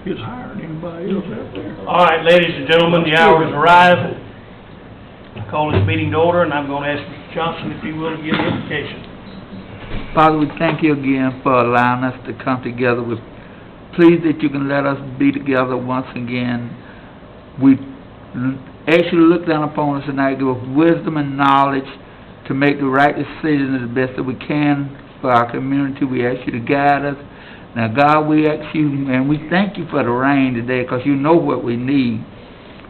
It's higher than anybody else out there. All right, ladies and gentlemen, the hour has arrived. I call this meeting to order, and I'm going to ask Mr. Johnson if he will give the invocation. Father, we thank you again for allowing us to come together. We're pleased that you can let us be together once again. We ask you to look down upon us tonight, give us wisdom and knowledge to make the right decisions the best that we can for our community. We ask you to guide us. Now, God, we ask you, and we thank you for the rain today because you know what we need.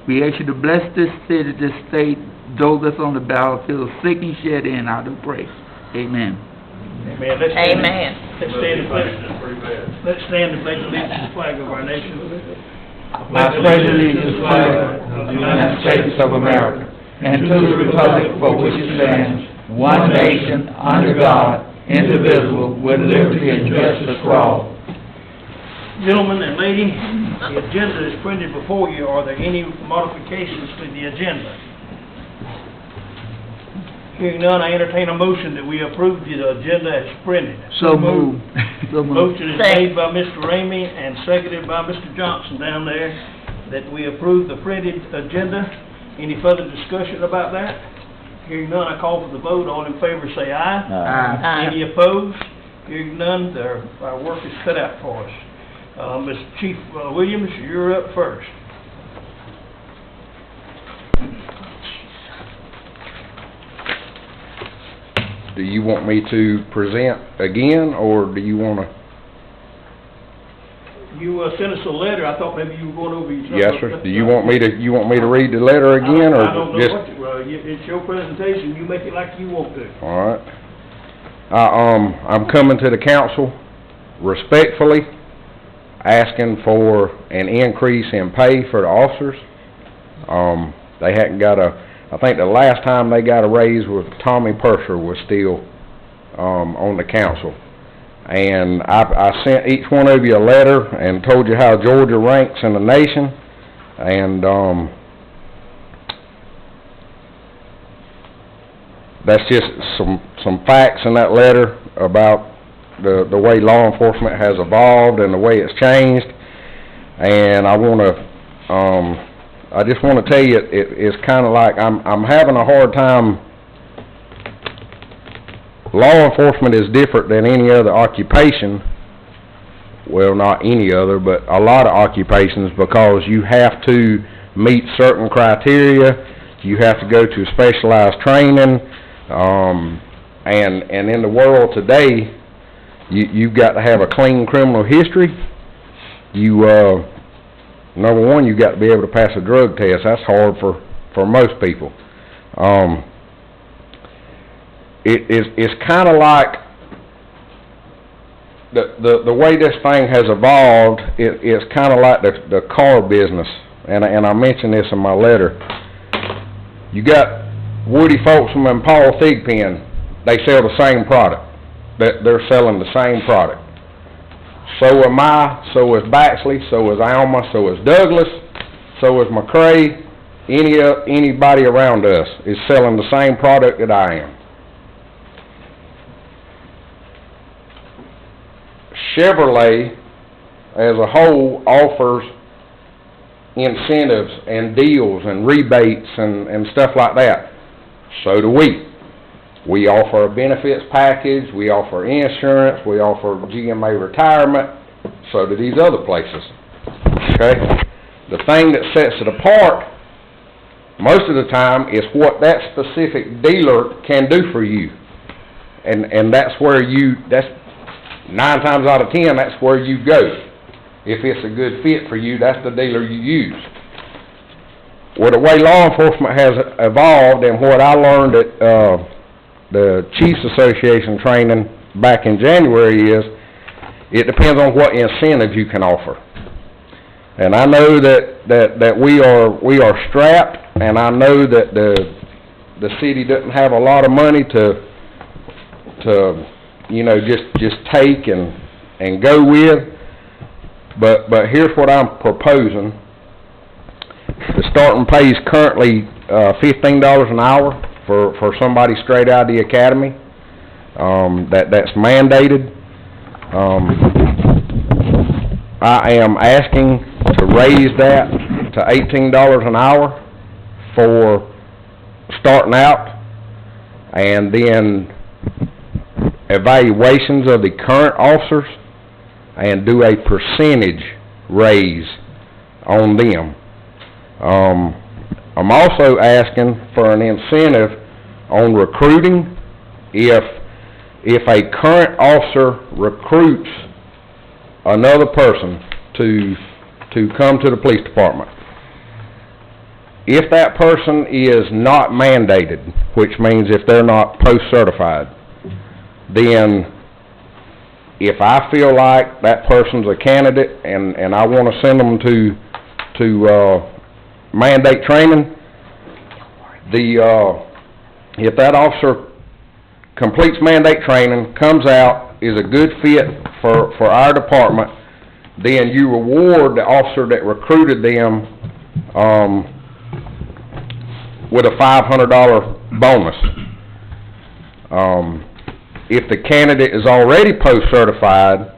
We ask you to bless this city, this state, those that's on the battlefield, sick and shed in, I do pray. Amen. Amen. Let's stand and pledge. Let's stand and pledge allegiance to the flag of our nation. I pledge allegiance to the flag of the United States of America and to the republic for which it stands, one nation, under God, indivisible, with liberty and justice for all. Gentlemen and lady, the agenda is printed before you. Are there any modifications to the agenda? Hearing none, I entertain a motion that we approve the agenda as printed. So moved. So moved. Motion is made by Mr. Ramey and seconded by Mr. Johnson down there that we approve the printed agenda. Any further discussion about that? Hearing none, I call for the vote. All in favor say aye. Aye. Any opposed? Hearing none, our work is cut out for us. Mr. Chief Williams, you're up first. Do you want me to present again, or do you want to? You sent us a letter. I thought maybe you were going over your... Yes, sir. Do you want me to read the letter again, or I don't know just? it's your presentation. You make it like you want to. All right. I'm coming to the council respectfully, asking for an increase in pay for the officers. They hadn't got I think the last time they got a raise was Tommy Purser was still on the council. And I sent each one of you a letter and told you how Georgia ranks in the nation. And that's just some facts in that letter about the way law enforcement has evolved and the way it's changed. And I just want to tell you, it's kind of like I'm having a hard time. Law enforcement is different than any other occupation. Well, not any other, but a lot of occupations, because you have to meet certain criteria. You have to go to specialized training. And in the world today, you've got to have a clean criminal history. Number one, you've got to be able to pass a drug test. That's hard for most people. It's kind of like the way this thing has evolved. It's kind of like the car business, and I mentioned this in my letter. You got Woody Folksam and Paul Thigpen. They sell the same product. They're selling the same product. So am I, so is Baxley, so is Alma, so is Douglas, so is McCray. Anybody around us is selling the same product that I am. Chevrolet, as a whole, offers incentives and deals and rebates and stuff like that. So do we. We offer a benefits package, we offer insurance, we offer GMA retirement, so do these other places. Okay? The thing that sets it apart, most of the time, is what that specific dealer can do for you. And that's where that's 9 times out of 10, that's where you go. If it's a good fit for you, that's the dealer you use. Well, the way law enforcement has evolved, and what I learned at the Chiefs Association training back in January, is it depends on what incentive you can offer. And I know that we are strapped, and I know that the city doesn't have a lot of money to just take and go with. But here's what I'm proposing. The starting pay is currently $15 an hour for somebody straight out of the academy. That's mandated. I am asking to raise that to $18 an hour for starting out, and then evaluations of the current officers, and do a percentage raise on them. I'm also asking for an incentive on recruiting. If a current officer recruits another person to come to the police department, if that person is not mandated, which means if they're not post-certified, then if I feel like that person's a candidate and I want to send them to mandate training, if that officer completes mandate training, comes out, is a good fit for our department, then you reward the officer that recruited them with a $500 bonus. If the candidate is already post-certified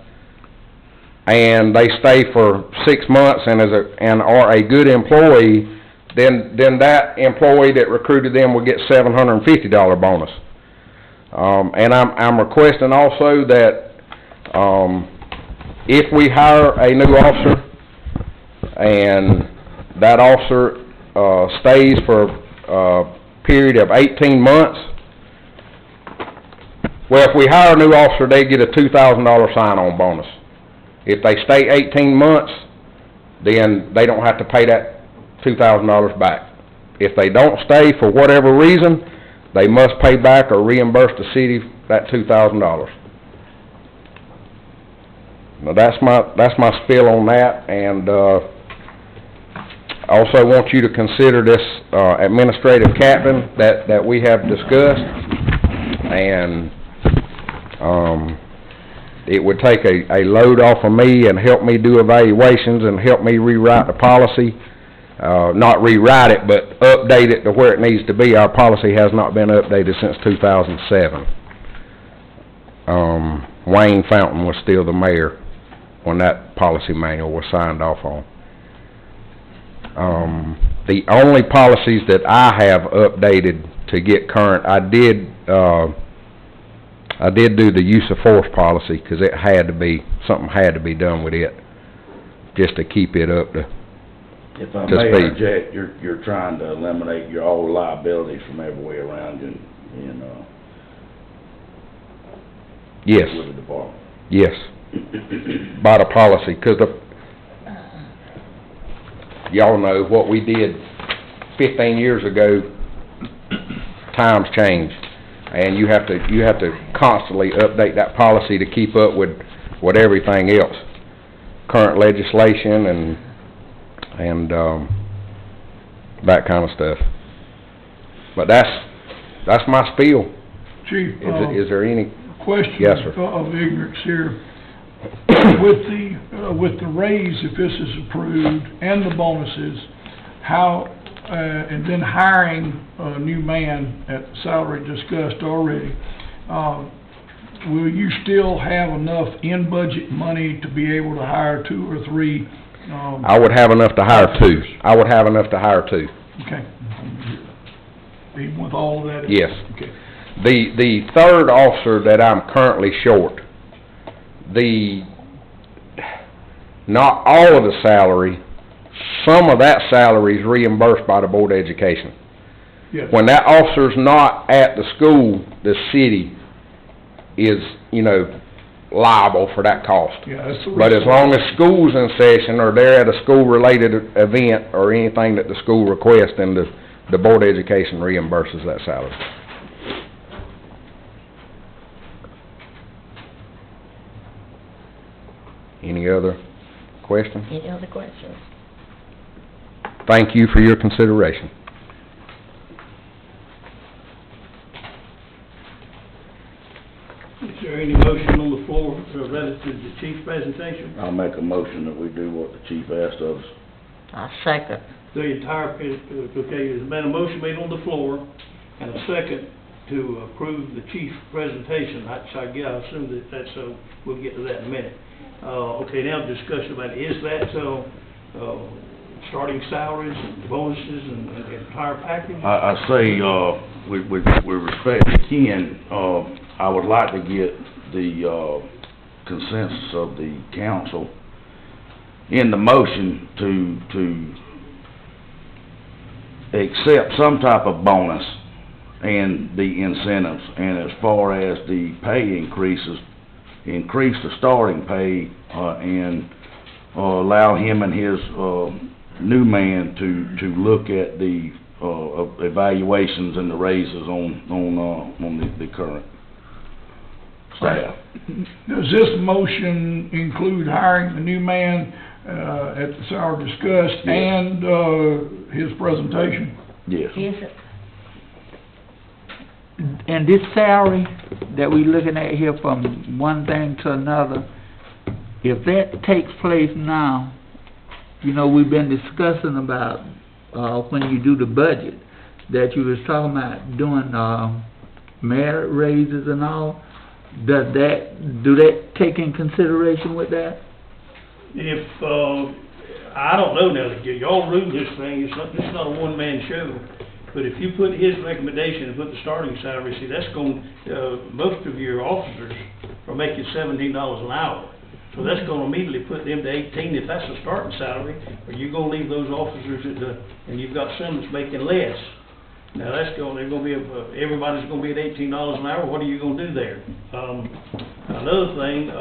and they stay for 6 months and are a good employee, then that employee that recruited them will get $750 bonus. And I'm requesting also that if we hire a new officer and that officer stays for a period of 18 months, well, if we hire a new officer, they get a $2,000 sign-on bonus. If they stay 18 months, then they don't have to pay that $2,000 back. If they don't stay for whatever reason, they must pay back or reimburse the city that $2,000. Now that's my spiel on that, and I also want you to consider this administrative captain that we have discussed, and it would take a load off of me and help me do evaluations and help me rewrite the policy. Not rewrite it, but update it to where it needs to be. Our policy has not been updated since 2007. Wayne Fountain was still the mayor when that policy manual was signed off on. The only policies that I have updated to get current, I did do the use of force policy because it had to be, something had to be done with it just to keep it up to If I to may speed. interject, you're trying to eliminate your old liabilities from everywhere around you, Yes, with the department. yes, by the policy, because y'all know what we did 15 years ago, times change, and you have to constantly update that policy to keep up with everything else, current legislation and that kind of stuff. But that's my spiel. Chief, Is there any? question Yes, sir. of ignorance here. With the raise, if this is approved, and the bonuses, how, and then hiring a new man at the salary discussed already, will you still have enough in-budget money to be able to hire 2 or 3? I would have enough to hire 2. I would have enough to hire 2. Okay. Even with all of that? Yes. Okay. The third officer that I'm currently short, not all of the salary, some of that salary is reimbursed by the Board of Education. Yes. When that officer's not at the school, the city is, liable for that cost. Yeah, that's the But as long as school's in session, or they're at a school-related event, or anything that the school requests, then the Board of Education reimburses that salary. Any other questions? Any other questions? Thank you for your consideration. Is there any motion on the floor relative to the chief's presentation? I'll make a motion that we do what the chief asked of us. I second. The entire, okay, there's been a motion made on the floor and a second to approve the chief's presentation. I assume that's so, we'll get to that in a minute. Okay, now discussion about, is that, starting salaries, and bonuses, and entire package? I say, with respect to Ken, I would like to get the, consensus of the council in the motion to accept some type of bonus and the incentives. And as far as the pay increases, increase the starting pay, and allow him and his, new man to look at the, evaluations and the raises on the current staff. Does this motion include hiring the new man, at the salary discussed Yes. and, his presentation? Yes. Is it? And this salary that we looking at here from one thing to another, if that takes place now, you know, we've been discussing about, when you do the budget, that you was talking about doing, merit raises and all. Do that take in consideration with that? If, I don't know now, y'all rule this thing, it's not a one-man show. But if you put his recommendation and put the starting salary, see, that's most of your officers are making $17 an hour. So that's gonna immediately put them to 18 if that's the starting salary, or you gonna leave those officers and you've got some that's making less. Now, they're gonna be, everybody's gonna be at $18 an hour, what are you gonna do there? Another thing,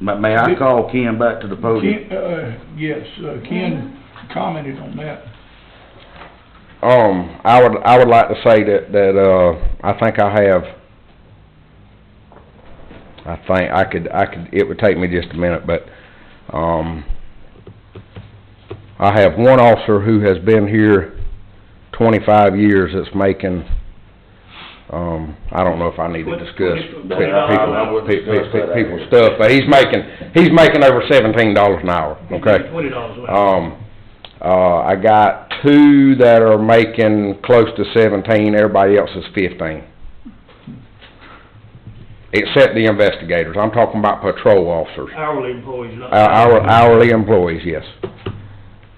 May I call Ken back to the podium? Ken, yes, Ken commented on that. I would like to say that, I think it would take me just a minute, but, I have one officer who has been here 25 years that's making, I don't know if I need to discuss people's stuff, but he's making over $17 an hour, okay? $20 an hour. I got two that are making close to 17, everybody else is 15. Except the investigators, I'm talking about patrol officers. Hourly employees, not. Hourly employees, yes.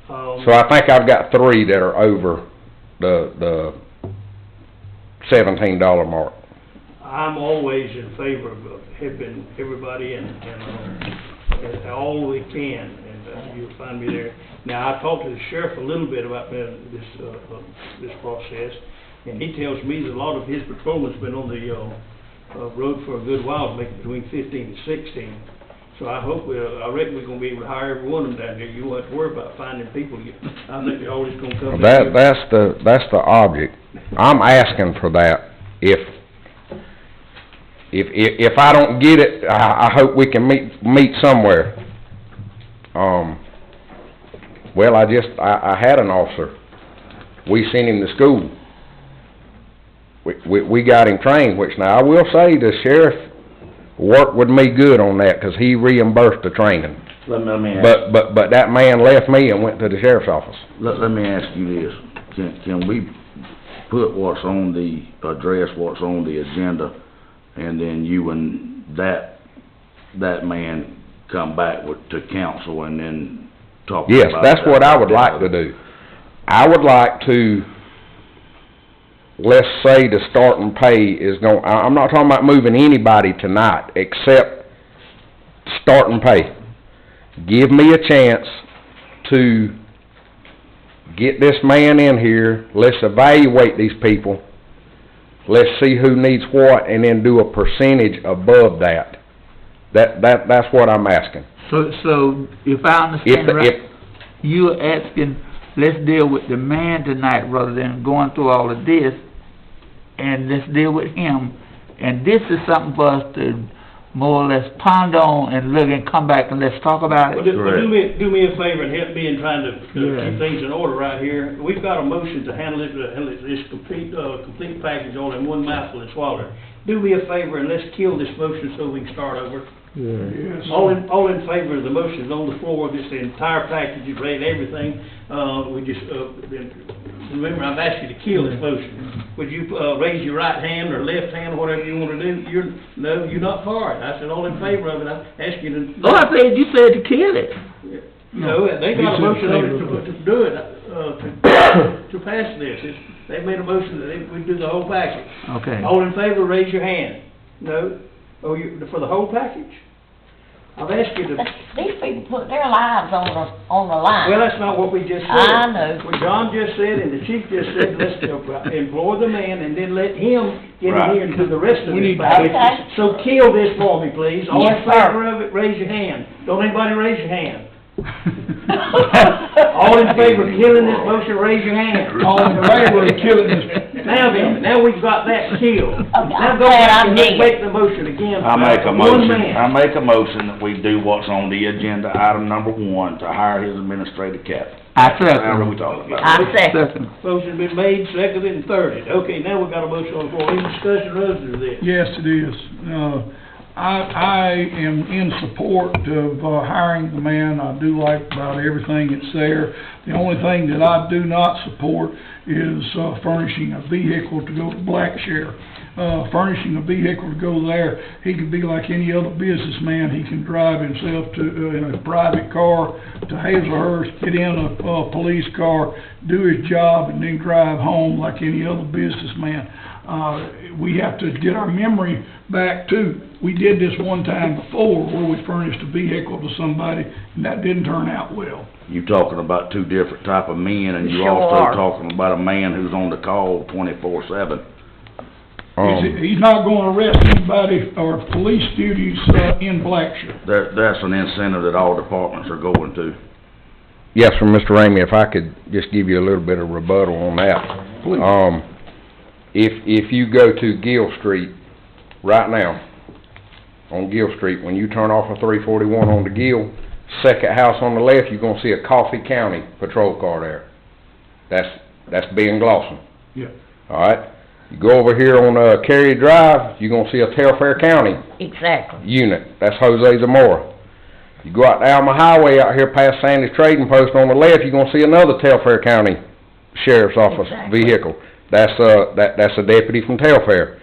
So I think I've got three that are over the $17 mark. I'm always in favor of helping everybody and all we can, and you'll find me there. Now, I talked to the sheriff a little bit about this process, and he tells me that a lot of his patrolmen's been on the road for a good while, making between 15 and 16. So I reckon we're gonna be able to hire every one of them down there. You won't have to worry about finding people. I think they're always gonna come down here. That's the object. I'm asking for that. If I don't get it, I hope we can meet somewhere. Well, I had an officer. We sent him to school. We got him trained, which now I will say the sheriff worked with me good on that, 'cause he reimbursed the training. Let me ask. But that man left me and went to the sheriff's office. Let me ask you this, can we put what's on the, address what's on the agenda, and then you and that man come back to council and then talk about Yes, that's that? what I would like to do. I would like to, let's say the starting pay is I'm not talking about moving anybody tonight, except starting pay. Give me a chance to get this man in here, let's evaluate these people, let's see who needs what, and then do a percentage above that. That's what I'm asking. So if I understand right, you're asking, let's deal with the man tonight rather than going through all of this, and let's deal with him. And this is something for us to more or less ponder on and look and come back and let's talk about Well, it. do me a favor and help me in trying to keep things in order right here. We've got a motion to handle this complete package all in one mouthful and swallow it. Do me a favor and let's kill this motion so we can start over. Yes. All in favor of the motion on the floor, this entire package, you've read everything, we just, remember, I've asked you to kill this motion. Would you, raise your right hand or left hand, or whatever you wanna do? You're not for it. I said, all in favor of it, I asked you to. Oh, I said, you said to kill it. No, they got a He said motion on it favor. to do it, to pass this. They've made a motion that we do the whole package. Okay. All in favor, raise your hand. No? Oh, for the whole package? I've asked you to, These people put their lives on the line. well, that's not what we just said. I know. What John just said and the chief just said, let's employ the man and then let him get in Right. here and do the rest of We this need- package. Okay. So kill this for me, please. All in Yes, sir. favor of it, raise your hand. Don't anybody raise your hand. All in favor of killing this motion, raise your hand. All in favor of killing this, Now then, now we've got that killed. Now I'm go glad back I'm and let's dead. make the motion again. I make a One motion, man. I make a motion that we do what's on the agenda, item number 1, to hire his administrative captain. I However we second. talking about. I second. Second. Motion's been made, seconded, and thirded. Okay, now we've got a motion on the floor. Any discussion or other to this? yes, it is. I am in support of hiring the man. I do like about everything that's there. The only thing that I do not support is furnishing a vehicle to go to Blackshare. Furnishing a vehicle to go there, he could be like any other businessman. He can drive himself to, in a private car to Hazelhurst, get in a police car, do his job, and then drive home like any other businessman. We have to get our memory back too. We did this one time before where we furnished a vehicle to somebody, and that didn't turn out well. You talking about two different type of men, and you Sure also are. talking about a man who's on the call 24/7. He's not gonna arrest anybody or police duties, in Blackshire. That's an incentive that all departments are going to. Yes, sir, Mr. Ramey, if I could just give you a little bit of rebuttal on that. Please. If you go to Gill Street right now, on Gill Street, when you turn off of 341 on the Gill, second house on the left, you're gonna see a Coffee County patrol car there. That's Ben Glosson. Yeah. All right? You go over here on, Cary Drive, you're gonna see a Telfair County Exactly. unit. That's Jose Zamora. You go out the Alma Highway out here past Sandy's Trading Post on the left, you're gonna see another Telfair County Sheriff's Office Exactly. vehicle. That's a deputy from Telfair.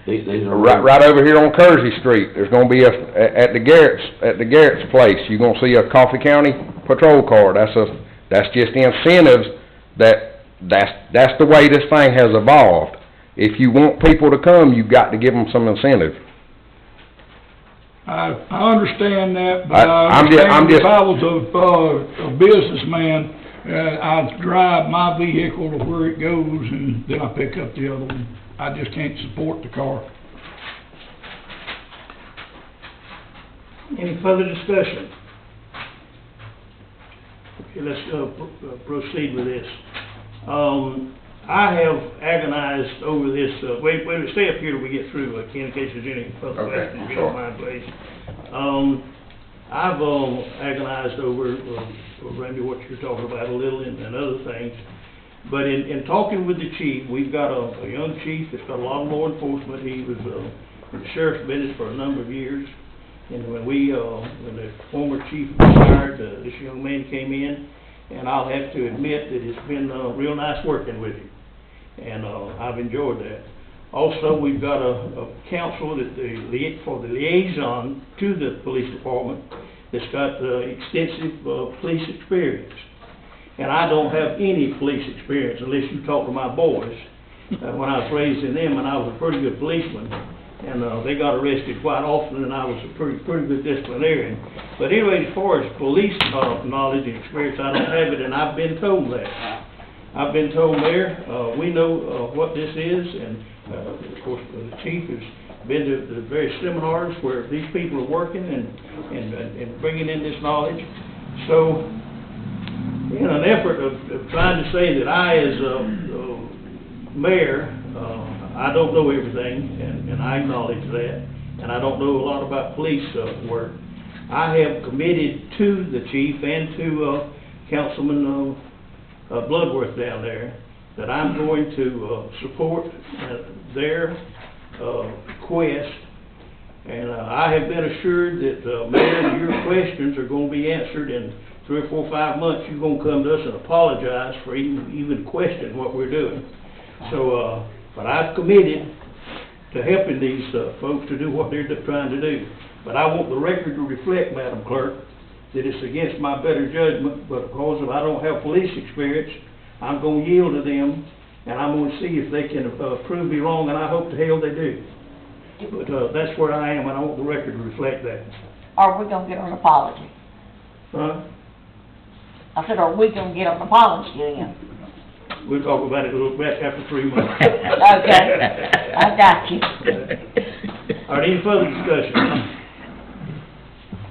These are Right over here on Kersey Street, there's gonna be at the Garrett's place, you're gonna see a Coffee County patrol car. That's just the incentives that's the way this thing has evolved. If you want people to come, you've got to give them some incentive. I understand that, but I'm I just- understand if I was a businessman, I'd drive my vehicle to where it goes and then I pick up the other one. I just can't support the car. Any further discussion? Okay, let's, proceed with this. I have agonized over this, wait, stay up here till we get through, Ken, in case there's any further Okay, questions, if you don't mind, please. I've, agonized over, Randy, what you're talking about a little and other things. But in talking with the chief, we've got a young chief that's got a lot of law enforcement. He was, in the sheriff's business for a number of years. And when the former chief retired, this young man came in, and I'll have to admit that it's been, real nice working with him. And, I've enjoyed that. Also, we've got a council that for the liaison to the police department that's got, extensive, police experience. And I don't have any police experience unless you talk to my boys. When I was raised in them, and I was a pretty good policeman, and they got arrested quite often, and I was a pretty good disciplinarian. But anyway, as far as police knowledge and experience, I don't have it, and I've been told that. I've been told, Mayor, we know what this is, and of course, the chief has been to the various seminars where these people are working and bringing in this knowledge. So, in an effort of trying to say that I, as mayor, I don't know everything, and I acknowledge that, and I don't know a lot about police work. I have committed to the chief and to Councilman Bloodworth down there that I'm going to support their quest And, I have been assured that, Mayor, your questions are gonna be answered in 3 or 4, 5 months. You're gonna come to us and apologize for even questioning what we're doing. So, but I've committed to helping these, folks to do what they're trying to do. But I want the record to reflect, Madam Clerk, that it's against my better judgment, but because I don't have police experience, I'm gonna yield to them, and I'm gonna see if they can, prove me wrong, and I hope to hell they do. But, that's where I am, and I want the record to reflect that. Are we gonna get an apology? Huh? I said, are we gonna get an apology then? We'll talk about it a little bit after 3 months. Okay, I got you. All right, any further discussion?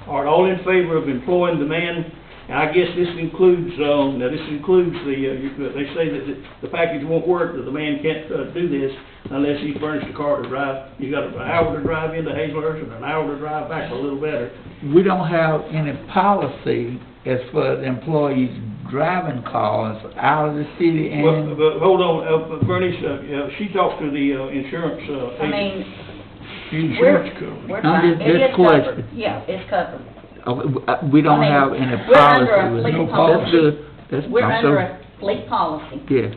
All right, all in favor of employing the man, and I guess this includes, now this includes they say that the package won't work, that the man can't, do this unless he furnished a car to drive. You got an hour to drive into Hazelhurst and an hour to drive back, a little better. We don't have any policy as far as employees driving cars out of the city and... But hold on, Bernice, she talked to the, insurance, I agent. mean, Insurance coverage. we're I'm fine, just- it just is covered, question. yeah, it's covered. We don't I mean, have any we're under a policy with fleet it. That's policy. good. That's, We're I'm under so, a fleet policy, yes,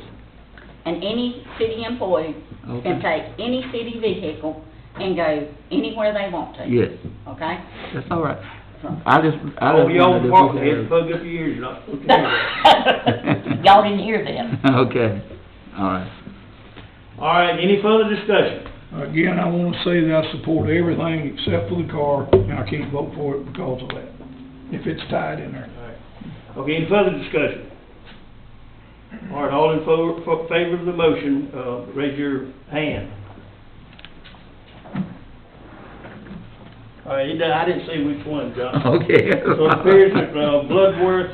and any city employee can okay, take any city vehicle and go anywhere they want to. yes, Okay? that's all right. So- I just Oh, y'all wondered if walk we ahead, had- plug up your ears, you're not supposed to hear that. Y'all didn't hear that. Okay, all right. All right, any further discussion? Again, I wanna say that I support everything except for the car, and I can't vote for it because of that, if it's tied in there. Okay, any further discussion? All right, all in favor of the motion, raise your hand. All right, I didn't see which one, John. Okay. So it appears that, Bloodworth,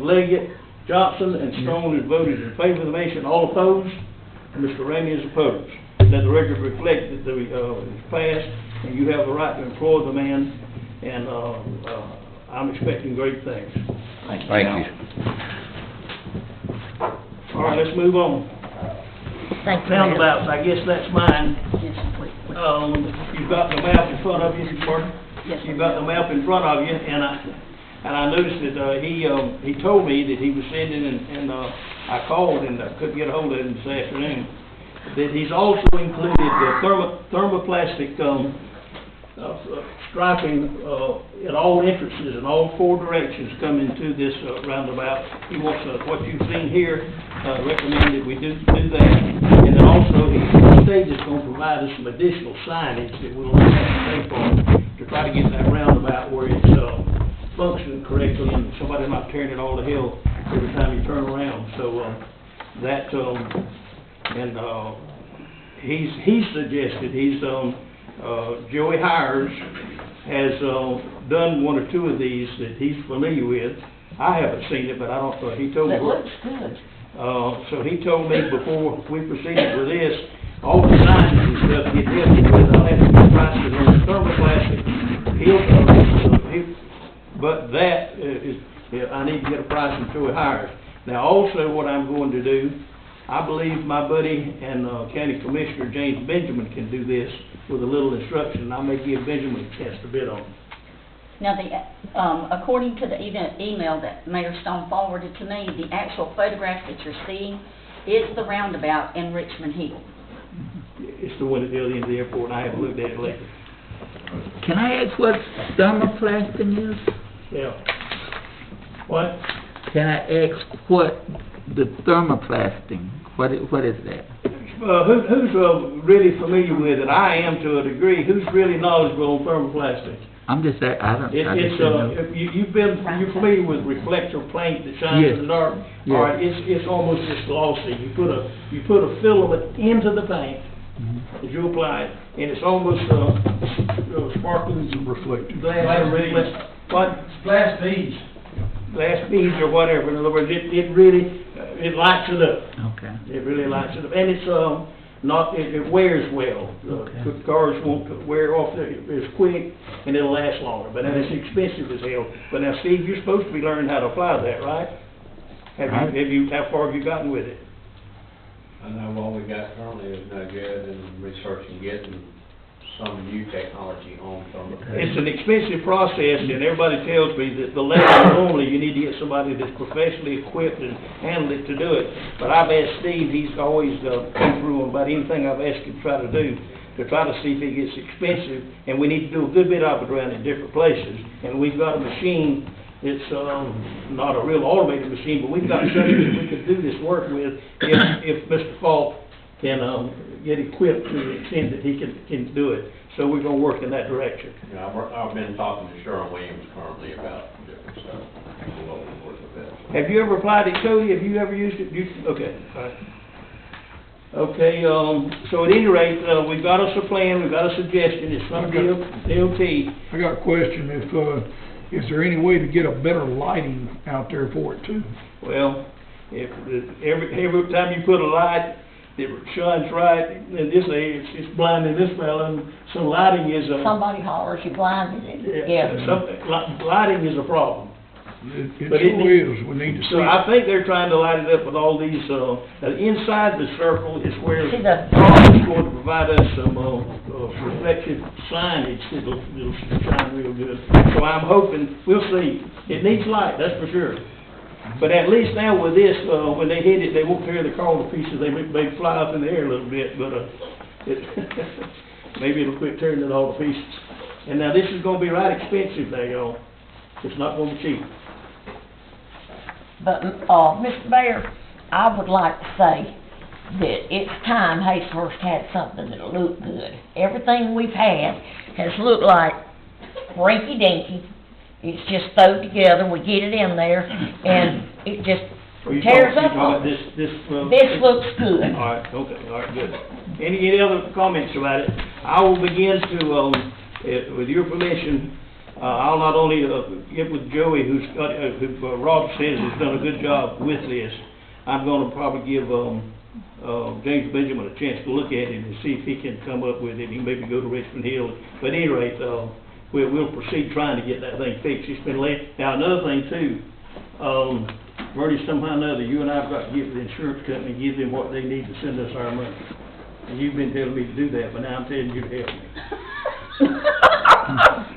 Leggett, Johnson, and Strong has voted in favor of the motion. All opposed? And Mr. Ramey is opposed. Let the record reflect that it's passed, and you have the right to employ the man, and, I'm expecting great things. Thank you. All right, let's move on. Thank you, Mayor. Roundabouts, I guess that's mine. Yes, please. You've got the map in front of you, pardon? Yes, You've got the map in front of you, and I noticed that, he told me that he was sending, and I called and I couldn't get a hold of him this afternoon, that he's also included the thermoplastic, striping, at all entrances in all 4 directions coming to this, roundabout. He wants, what you've seen here, recommended we do that. And then also, he stated he's gonna provide us some additional signage that we'll have to pay for to try to get that roundabout where it's, functioning correctly and somebody not tearing it all to hell every time you turn around. So, he's suggested, Joey Hires has, done 1 or 2 of these that he's familiar with. I haven't seen it, but I don't, he told me. It looks good. So he told me before we proceeded with this, all the signs and stuff get heavy with, I'll have to get prices on the thermoplastic. But that is, I need to get a price from Joey Hires. Now also what I'm going to do, I believe my buddy and, County Commissioner James Benjamin can do this with a little instruction, and I may give Benjamin a chance to bid on it. Now, according to the email that Mayor Stone forwarded to me, the actual photograph that you're seeing is the roundabout in Richmond Hill. It's the one at the other end of the airport, and I haven't looked at it lately. Can I ask what thermoplastic is? Yeah. What? Can I ask what the thermoplastic, what is that? Who's really familiar with it? I am to a degree. Who's really knowledgeable on thermoplastic? I'm just saying, I just You're familiar with reflector paint that shines Yes. in the dark? Yes. All right, it's almost just glossy. You put a filament into the paint as you apply it, and it's almost, sparkling Reflective. glass. What? Glass beads. Glass beads or whatever. In other words, it really, it lights it up. Okay. It really lights it up, and it's, it wears well. Okay. Cars won't wear off as quick, and it'll last longer, but then it's expensive as hell. But now, Steve, you're supposed to be learning how to apply that, right? How far have you gotten with it? I know what we got currently is no good, and researching getting some new technology on some of the. It's an expensive process, and everybody tells me that the level normally, you need to get somebody that's professionally equipped and handle it to do it. But I've asked Steve, he's always, come through on about anything I've asked him to try to do, to try to see if it gets expensive, and we need to do a good bit of it around in different places. And we've got a machine that's, not a real automated machine, but we've got something that we could do this work with if Mr. Falk can, get equipped to the extent that he can do it. So we're gonna work in that direction. You know, I've been talking to Sherwin-Williams currently about different stuff. We'll work with that. Have you ever applied it, Cody? Have you ever used it? Okay, all right. Okay, so at any rate, we've got us a plan, we've got a suggestion, it's from DOT. I got a question, is there any way to get a better lighting out there for it too? Well, if, every time you put a light that shines right in this area, it's blinding this fella, and so lighting is a... Somebody hollers, you blinded him. Yeah. Lighting is a problem. It But it sure is, we need to see So it. I think they're trying to light it up with all these, inside the circle is where See the- Ron is going to provide us some, reflective signage that'll shine real good. So I'm hoping, we'll see. It needs light, that's for sure. But at least now with this, when they hit it, they won't tear the car to pieces, they may fly up in the air a little bit, but, maybe it'll quit tearing it all to pieces. And now this is gonna be right expensive now, y'all. It's not gonna be cheap. But, Mr. Mayor, I would like to say that it's time Hazlehurst had something that'll look good. Everything we've had has looked like rinky-dinky. It's just thrown together, we get it in there, and it just Are you tears talking up about on this, This looks good. All right, okay, all right, good. Any other comments about it? I will begin to, with your permission, I'll not only, get with Joey, who's got, who, Rob says has done a good job with this. I'm gonna probably give, James Benjamin a chance to look at it and see if he can come up with it. He maybe go to Richmond Hill. But at any rate, we'll proceed trying to get that thing fixed. It's been late. Now, another thing too, Bertie, somehow or another, you and I have got to get with the insurance company and give them what they need to send us our money. And you've been telling me to do that, but now I'm telling you to help me.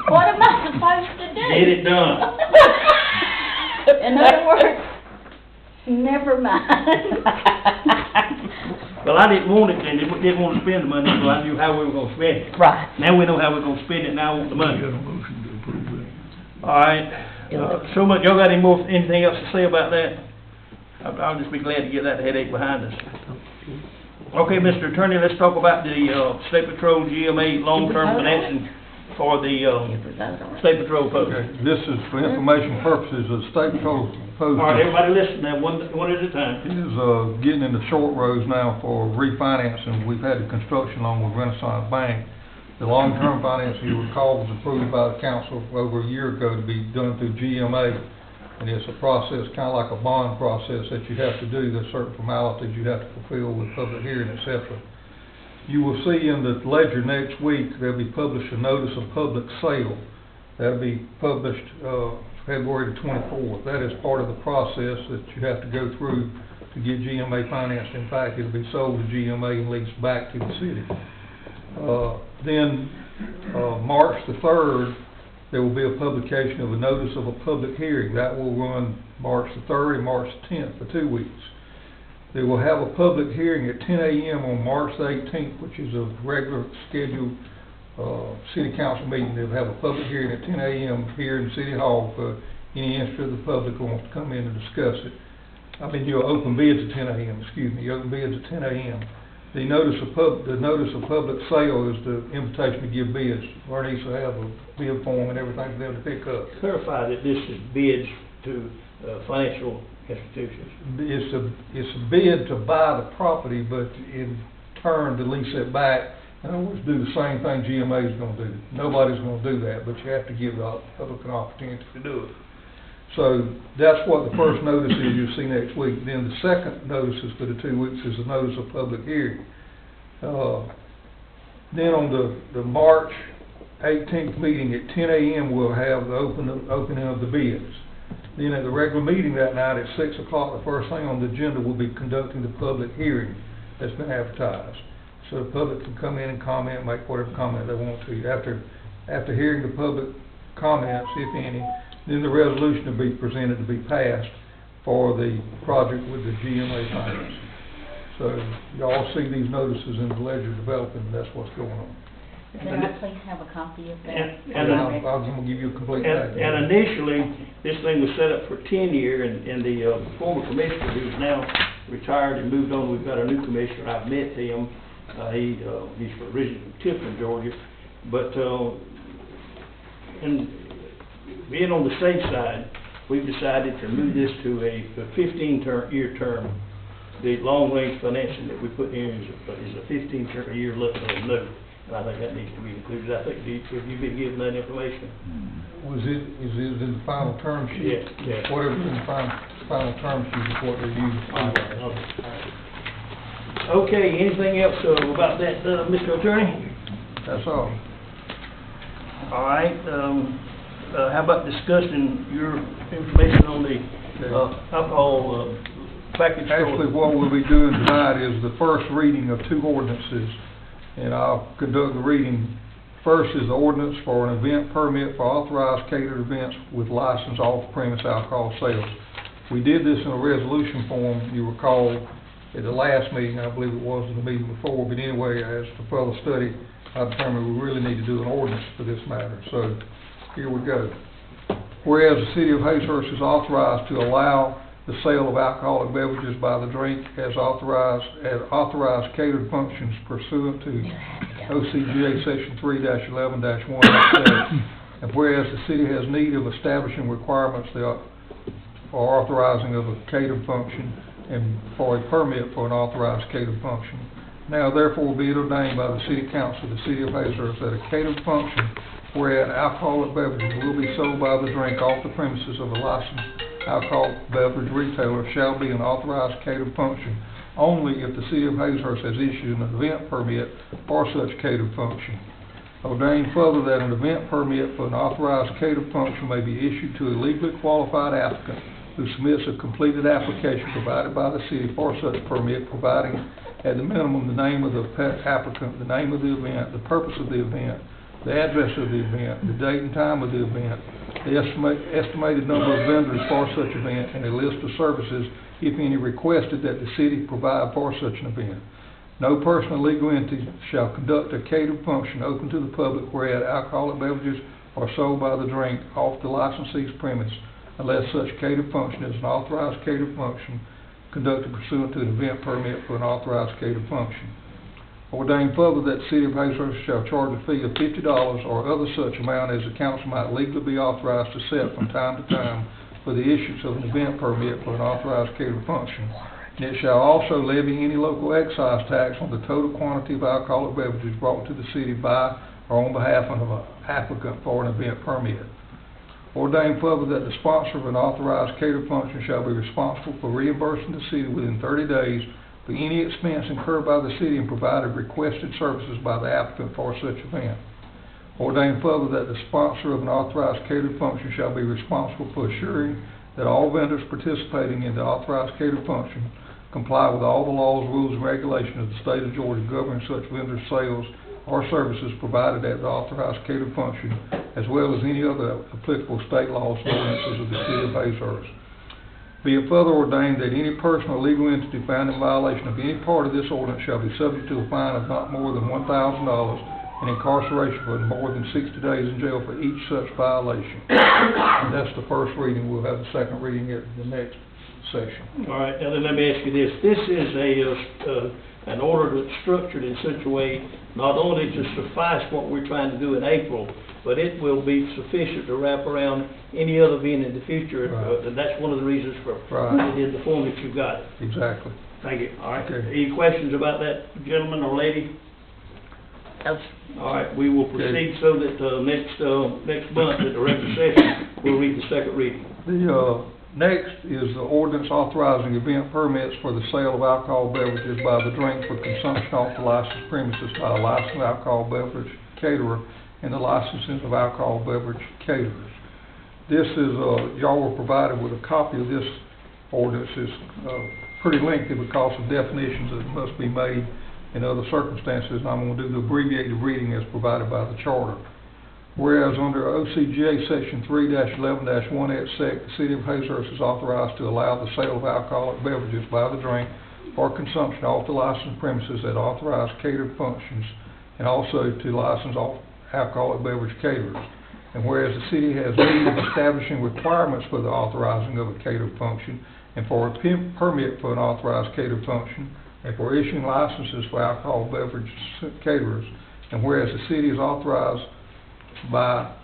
What am I supposed to do? Get it done. In other words, never mind. Well, I didn't want it then, didn't want to spend the money, so I knew how we were gonna spend it. Right. Now we know how we're gonna spend it, now I want the We money. got a motion to approve it. All right, so much, y'all got anything else to say about that? I'll just be glad to get that headache behind us. Okay, Mr. Attorney, let's talk about the, State Patrol GMA long-term financing for the, State Patrol folks. Okay, this is for information purposes of State Patrol All right, post everybody listen now, one at a time. is, getting into short roads now for refinancing. We've had the construction loan with Renaissance Bank. The long-term financing, you recall, was approved by the council over a year ago to be done through GMA. And it's a process, kinda like a bond process that you have to do. There's certain formalities you have to fulfill with public hearing, et cetera. You will see in the ledger next week, there'll be published a notice of public sale. That'll be published, February the 24th. That is part of the process that you have to go through to get GMA financed. In fact, it'll be sold to GMA and leased back to the city. Then, March the 3rd, there will be a publication of a notice of a public hearing. That will run March the 3rd and March the 10th for 2 weeks. They will have a public hearing at 10 a.m. on March the 18th, which is a regular scheduled city council meeting. They'll have a public hearing at 10 a.m. here in City Hall for any interest of the public who wants to come in and discuss it. You'll open bids at 10 a.m., open bids at 10 a.m. The notice of public sale is the invitation to give bids. Bernice will have a bid form and everything for them to pick up. Clarify that this is bids to, financial institutions. It's a bid to buy the property, but in turn to lease it back. In other words, do the same thing GMA is gonna do. Nobody's gonna do that, but you have to give the public an opportunity to do it. So that's what the first notice is you'll see next week. Then the second notice is for the 2 weeks is a notice of public hearing. Then on the March 18th meeting at 10 a.m. we'll have the opening of the bids. Then at the regular meeting that night at 6 o'clock, the first thing on the agenda will be conducting the public hearing that's been advertised. so the public can come in and comment, make whatever comment they want to. After hearing the public comments, if any, then the resolution will be presented to be passed for the project with the GMA finance. So y'all see these notices in the ledger developing, that's what's going on. May I please have a copy of that? And I'm gonna give you a complete package. And initially, this thing was set up for 10 year, and the former commissioner, who's now retired and moved on, we've got a new commissioner, I've met him, he's originally from Tifton, Georgia, but, and being on the safe side, we've decided to move this to a 15-year term. The long-range financing that we put in is a 15-year note, and I think that needs to be included. I think, have you been given that information? Is it in the final term sheet? Yeah. Whatever's in the final term sheet is what they're using. Okay, anything else about that, Mr. Attorney? That's all. All right, how about discussing your information on the alcohol package store? Actually, what we'll be doing tonight is the first reading of two ordinances, and I'll conduct the reading. First is the ordinance for an event permit for authorized catered events with licensed off-premise alcohol sales. We did this in a resolution form, you recall, at the last meeting, I believe it was, in the meeting before, but anyway, as for further study, I determined we really need to do an ordinance for this matter, so here we go. Whereas the city of Hazlehurst is authorized to allow the sale of alcoholic beverages by the drink as authorized catered functions pursuant to OCGA Section 3-11-1, and whereas the city has need of establishing requirements for authorizing of a catered function and for a permit for an authorized catered function. Now therefore be it ordained by the City Council of the City of Hazlehurst that a catered function wherein alcoholic beverages will be sold by the drink off the premises of a licensed alcohol beverage retailer shall be an authorized catered function only if the City of Hazlehurst has issued an event permit for such catered function. Ordained further that an event permit for an authorized catered function may be issued to a legally qualified applicant who submits a completed application provided by the city for such permit, providing at the minimum the name of the applicant, the name of the event, the purpose of the event, the address of the event, the date and time of the event, the estimated number of vendors for such event, and a list of services, if any, requested that the city provide for such an event. No person or legal entity shall conduct a catered function open to the public wherein alcoholic beverages are sold by the drink off the licensee's premise unless such catered function is an authorized catered function conducted pursuant to an event permit for an authorized catered function. Ordained further that the City of Hazlehurst shall charge a fee of $50 or other such amount as the council might legally be authorized to set from time to time for the issuance of an event permit for an authorized catered function. And it shall also levy any local excise tax on the total quantity of alcoholic beverages brought to the city by or on behalf of an applicant for an event permit. Ordained further that the sponsor of an authorized catered function shall be responsible for reimbursing the city within 30 days for any expense incurred by the city and provided requested services by the applicant for such event. Ordained further that the sponsor of an authorized catered function shall be responsible for assuring that all vendors participating in the authorized catered function comply with all the laws, rules, and regulations of the state of Georgia governing such vendor sales or services provided at the authorized catered function, as well as any other applicable state laws and ordinances of the city of Hazlehurst. Be it further ordained that any person or legal entity found in violation of any part of this ordinance shall be subject to a fine of not more than $1,000 and incarceration for more than 60 days in jail for each such violation. And that's the first reading. We'll have the second reading at the next session. All right, now then let me ask you this. This is an order that's structured in such a way not only to suffice what we're trying to do in April, but it will be sufficient to wrap around any other event in the future. Right. And that's one of the reasons for Right. in the form that you've got it. Exactly. Thank you. All right. Okay. Any questions about that, gentleman or lady? All right, we will proceed so that next month at the regular session, we'll read the second reading. The next is the ordinance authorizing event permits for the sale of alcohol beverages by the drink for consumption off the licensed premises by a licensed alcohol beverage caterer and the licensing of alcohol beverage caterers. This is, y'all were provided with a copy of this ordinance. It's pretty lengthy because of definitions that must be made and other circumstances, and I'm gonna do the abbreviated reading as provided by the charter. Whereas under OCGA Section 3-11-1 et sec, the City of Hazlehurst is authorized to allow the sale of alcoholic beverages by the drink for consumption off the licensed premises at authorized catered functions, and also to license all alcoholic beverage caterers. And whereas the city has need of establishing requirements for the authorizing of a catered function, and for a permit for an authorized catered function, and for issuing licenses for alcohol beverage caterers, and whereas the city is authorized by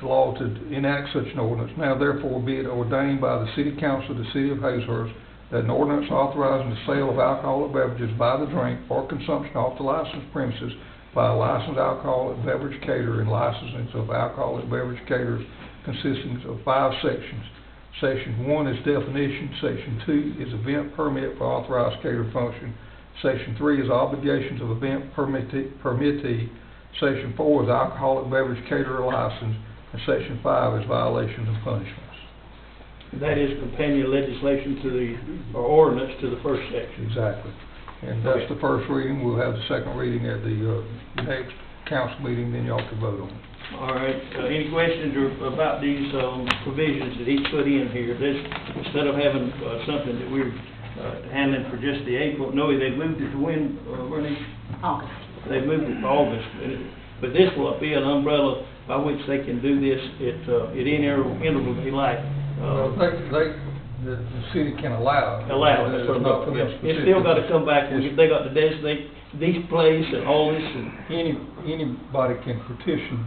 law to enact such an ordinance, now therefore be it ordained by the City Council of the City of Hazlehurst that an ordinance authorizing the sale of alcoholic beverages by the drink for consumption off the licensed premises by a licensed alcoholic beverage caterer and licensing of alcoholic beverage caterers consisting of 5 sections. Section 1 is definition, Section 2 is event permit for authorized catered function, Section 3 is obligations of event permittee, Section 4 is alcoholic beverage caterer license, and Section 5 is violations and punishments. That is companion legislation to the, or ordinance to the first section. Exactly. And that's the first reading. We'll have the second reading at the next council meeting, then y'all can vote on it. All right, any questions about these provisions that he's put in here? This, instead of having something that we're handling for just the April, no, they've moved it to when, Bernice? August. They've moved it to August, but this will be an umbrella by which they can do this at any interval they like. The city can allow it. Allow it, that's what I'm Not for them talking about. It's still gotta come back, It's- they got to designate these place and all this and, Anybody can petition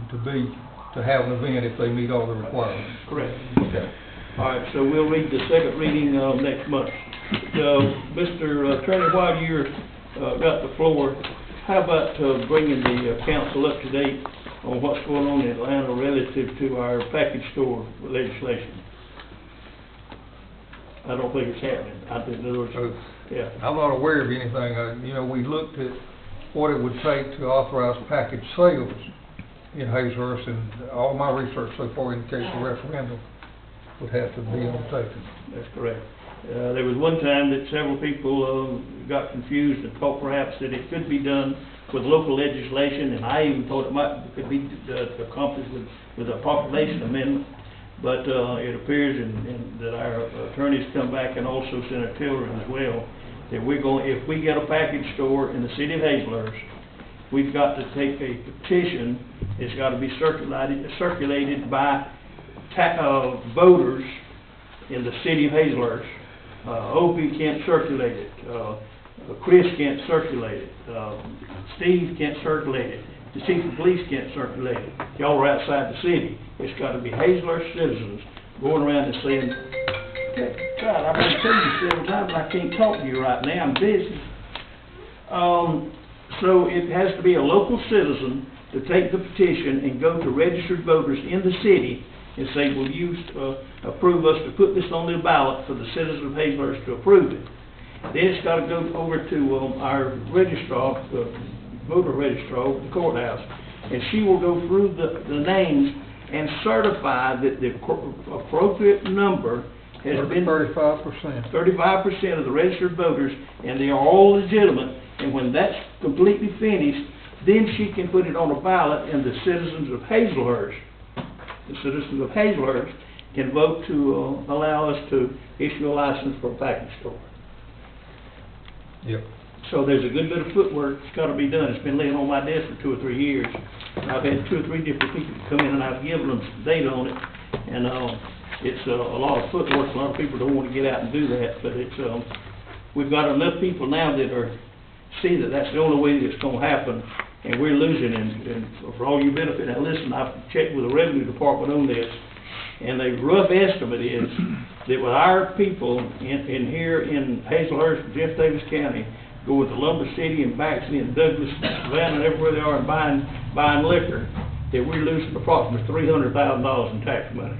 to have an event if they meet all the requirements. correct. Okay. All right, so we'll read the second reading, next month. Mr. Attorney, while you're, got the floor, how about, bringing the, council up to date on what's going on in Atlanta relative to our package store legislation? I don't think it's happening. I think, in other words, yeah. I'm not aware of anything. We looked at what it would take to authorize package sales in Hazlehurst, and all my research so far indicates a referendum would have to be undertaken. That's correct. There was one time that several people got confused and thought perhaps that it could be done with local legislation, and I even thought could be accomplished with a population amendment. But it appears that our attorneys come back, and also Senator Tiller as well, that if we get a package store in the city of Hazlehurst, we've got to take a petition. It's got to be circulated by voters in the city of Hazlehurst. Opie can't circulate it. Chris can't circulate it. Steve can't circulate it. The chief of police can't circulate it. Y'all are outside the city. It's got to be Hazlehurst citizens going around and saying, God, I've been telling you several times I can't talk to you right now. I'm busy. So it has to be a local citizen to take the petition and go to registered voters in the city and say, will you approve us to put this on the ballot for the citizens of Hazlehurst to approve it? Then it's got to go over to our registrar, voter registrar at the courthouse, and she will go through the names and certify that the appropriate number has been 35%. 35% of the registered voters, and they are all legitimate. And when that's completely finished, then she can put it on a ballot, and the citizens of Hazlehurst can vote to allow us to issue a license for a package store. Yep. So there's a good bit of footwork that's got to be done. It's been laying on my desk for 2 or 3 years. I've had 2 or 3 different people come in, and I've given them some data on it. And it's a lot of footwork. A lot of people don't want to get out and do that, but it's we've got enough people now that see that that's the only way that it's going to happen, and we're losing. And for all your benefit, now listen, I've checked with the Revenue Department on this, and the rough estimate is that with our people in here in Hazlehurst, Jeff Davis County, go with the Lumber City and Baxley and Douglas, Savannah, and everywhere they are, and buying liquor, that we're losing approximately $300,000 in tax money.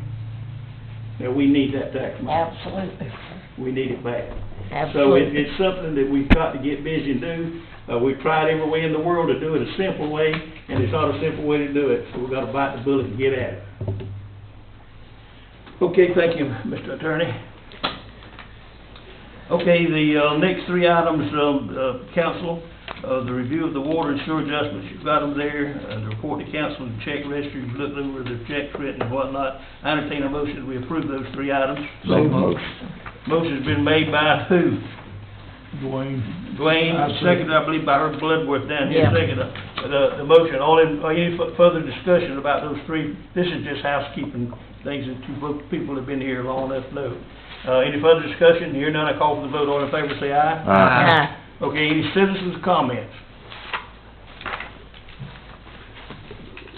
Now, we need that tax money. Absolutely. We need it back. So Absolutely. it's something that we've got to get busy and do. We've tried every way in the world to do it a simple way, and it's not a simple way to do it, so we've got to bite the bullet and get at it. Okay, thank you, Mr. Attorney. Okay, the, next three items, council, the review of the water and sewer adjustments, you've got them there, the report to council, and check register, you've looked over the checks written and whatnot. I entertain a motion that we approve those three items. Motion's been made by who? Dwayne. Dwayne, seconded, I believe, by Herb Bloodworth down here, Yeah. seconded, the motion. All in, any further discussion about those three? This is just housekeeping things that you people have been here long enough to know. Any further discussion? Here none, I call for the vote. All in favor, say aye. Okay, any citizens' comments?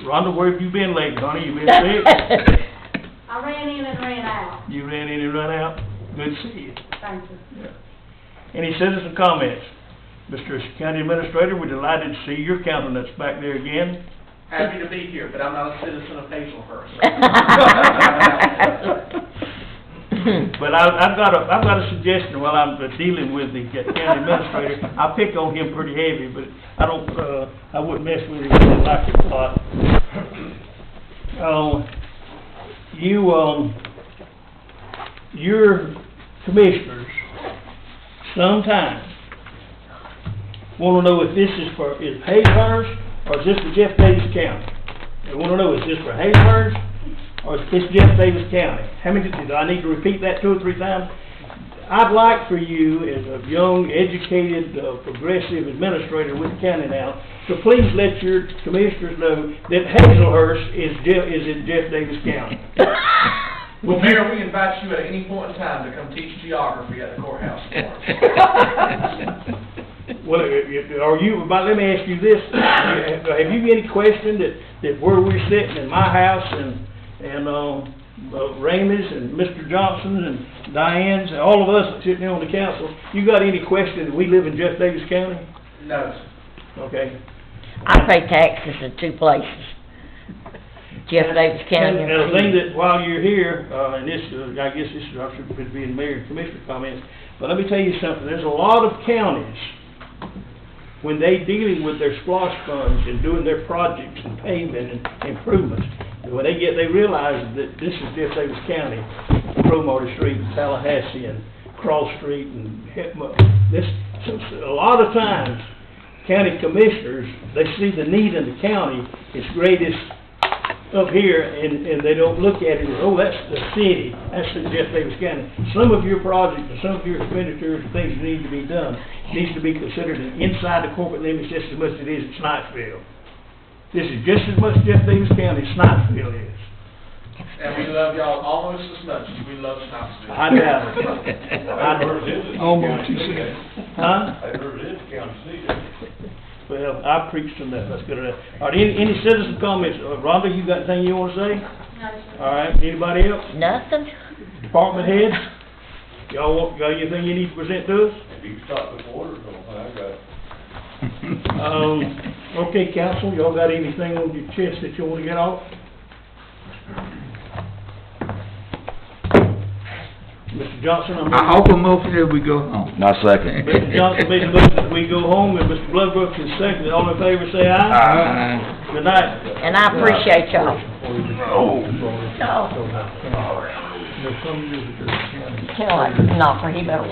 Rhonda, where have you been lately, honey? You been sick? I ran in and ran out. You ran in and run out? Good to see you. Thank you. Any citizen comments? Mr. County Administrator, we're delighted to see your countenance back there again. Happy to be here, but I'm not a citizen of Hazelhurst. But I've got a suggestion while I'm dealing with the county administrator. I pick on him pretty heavy, but I wouldn't mess with him if I like it a lot. Your commissioners sometimes wanna know if this is Hazelhurst or is this for Jeff Davis County? They wanna know, is this for Hazelhurst or is this Jeff Davis County? How many, do I need to repeat that 2 or 3 times? I'd like for you, as a young, educated, progressive administrator with the county now, to please let your commissioners know that Hazelhurst is in Jeff Davis County. Well, Mayor, we invite you at any point in time to come teach geography at the courthouse for us. Well, are you, but let me ask you this, have you any question that where we're sitting in my house and Ramey's and Mr. Johnson and Diane's, and all of us sitting there on the council, you got any question that we live in Jeff Davis County? No. Okay. I pay taxes in 2 places. Jeff Davis County. And the thing that, while you're here, and this, I guess this is, I should be in mayor and commissioner comments, but let me tell you something, there's a lot of counties, when they dealing with their SPLOST funds and doing their projects and paving and improvements, when they realize that this is Jeff Davis County, Cromartie Street, and Tallahassee, and Cross Street, and this, so a lot of times, county commissioners, they see the need in the county is greatest up here, and they don't look at it as, oh, that's the city, that's the Jeff Davis County. Some of your projects and some of your expenditures and things that need to be done, needs to be considered inside the corporate limits just as much as it is at Snipesville. This is just as much Jeff Davis County as Snipesville is. And we love y'all almost as much as we love Snipesville. I doubt it. Almost, you said. Huh? I heard it is county seat. Well, I preached on that, let's go to that. All right, any citizen comments? Rhonda, you got anything you wanna say? No, sir. All right, anybody else? Nothing. Department heads? Got anything you need to present to us? If you stop the orders, I got it. Okay, council, y'all got anything on your chest that you wanna get off? Mr. Johnson, I offer motion that we go home. Not second. Mr. Johnson made a motion that we go home, and Mr. Bloodworth is second. All in favor, say aye. Aye. Good night. And I appreciate y'all. There's some years that there's a county. Tell him, knocker, he better